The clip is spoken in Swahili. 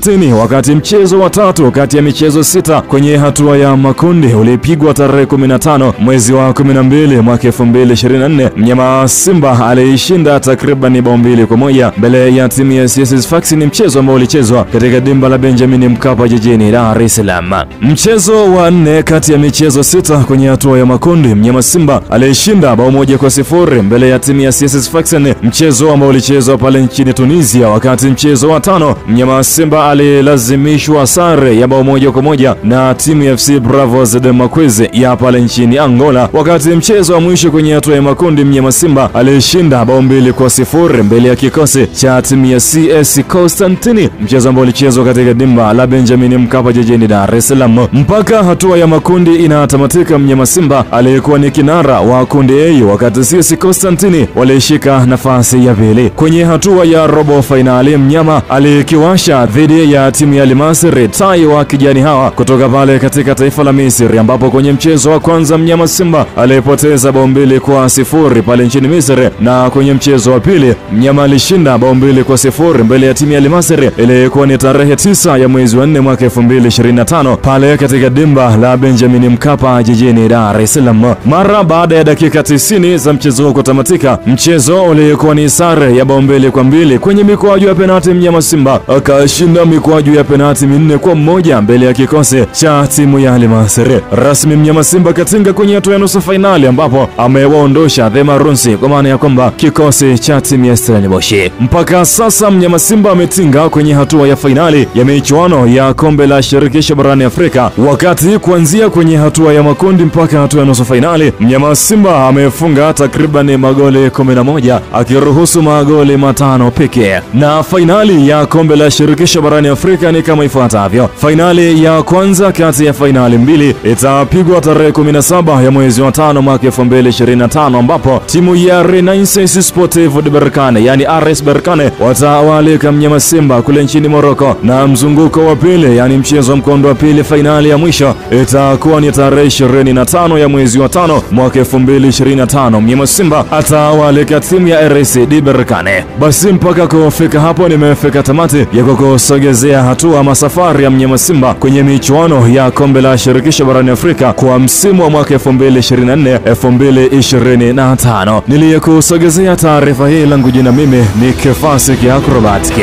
60, wakati mchezo wa tatu kati ya michezo 6 kwenye hatua ya makundi ulipigwa tarehe 15 mwezi wa 12 mwaka 2024. Mnyama Simba alishinda takriban bao 2-1 mbele ya timu ya CS Sfax. Ni mchezo ambao ulichezwa katika dimba la Benjamin Mkapa jijini Dar es Salaam. Mchezo wa 4 kati ya michezo 6 kwenye hatua ya makundi, Mnyama Simba alishinda bao 1-0 mbele ya timu ya CS Sfax, mchezo ambao ulichezwa pale nchini Tunisia. Wakati mchezo wa 5, Mnyama Simba alilazimishwa sare ya bao 1-1 na timu ya FC Bravos de Maquis ya pale nchini Angola. Wakati mchezo wa mwisho kwenye hatua ya makundi, Mnyama Simba alishinda bao 2-0 mbele ya kikosi cha timu ya CS Constantine, mchezo ambao ulichezwa katika dimba la Benjamin Mkapa jijini Dar es Salaam. Mpaka hatua ya makundi inatamatika, Mnyama Simba alikuwa ni kinara wa kundi A, wakati CS Constantine walishika nafasi ya pili. Kwenye hatua ya robo finali, Mnyama alikiwasha dhidi ya timu ya Al Masry, tai wa kijani hawa kutoka pale katika taifa la Misri, ambapo kwenye mchezo wa kwanza Mnyama Simba alipoteza bao 2-0 pale nchini Misri, na kwenye mchezo wa pili Mnyama alishinda bao 2-0 mbele ya timu ya Al Masry. Ilikuwa ni tarehe 9 ya mwezi wa 4 mwaka 2025 pale katika dimba la Benjamin Mkapa jijini Dar es Salaam. Mara baada ya dakika 90 za mchezo kutamatika, mchezo ulikuwa ni sare ya bao 2-2 kwenye mikwaju ya penalti. Mnyama Simba akashinda mikwaju ya penalti 4-1 mbele ya kikosi cha timu ya Al Masry. Rasmi Mnyama Simba katinga kwenye hatua ya nusu finali, ambapo amewaondosha The Maroons, kwa maana ya kwamba kikosi cha timu ya Stellenbosch. Mpaka sasa Mnyama Simba ametinga kwenye hatua ya finali ya michuano ya kombe la shirikisho barani Afrika, wakati kuanzia kwenye hatua ya makundi mpaka hatua ya nusu finali Mnyama Simba amefunga takriban magoli 11 akiruhusu magoli 5 pekee. Na finali ya kombe la shirikisho barani Afrika ni kama ifuatavyo. Finali ya kwanza kati ya finali mbili itapigwa tarehe 17 ya mwezi wa 5 mwaka 2025, ambapo timu ya Renaissance Sportive de Berkane, yani RS Berkane, watawalika Mnyama Simba kule nchini Morocco, na mzunguko wa pili, yani mchezo wa mkondo wa pili, finali ya mwisho itakuwa ni tarehe 25 ya mwezi wa 5 mwaka 2025. Mnyama Simba atawalika timu ya RS de Berkane. Basi mpaka kufika hapo nimefika tamati ya kukusogezea hatua masafari ya Mnyama Simba kwenye michuano ya kombe la shirikisho barani Afrika kwa msimu wa mwaka 2024-2025. Niliyekusogezea taarifa hii, langu jina mimi ni Kefasi Acrobatic.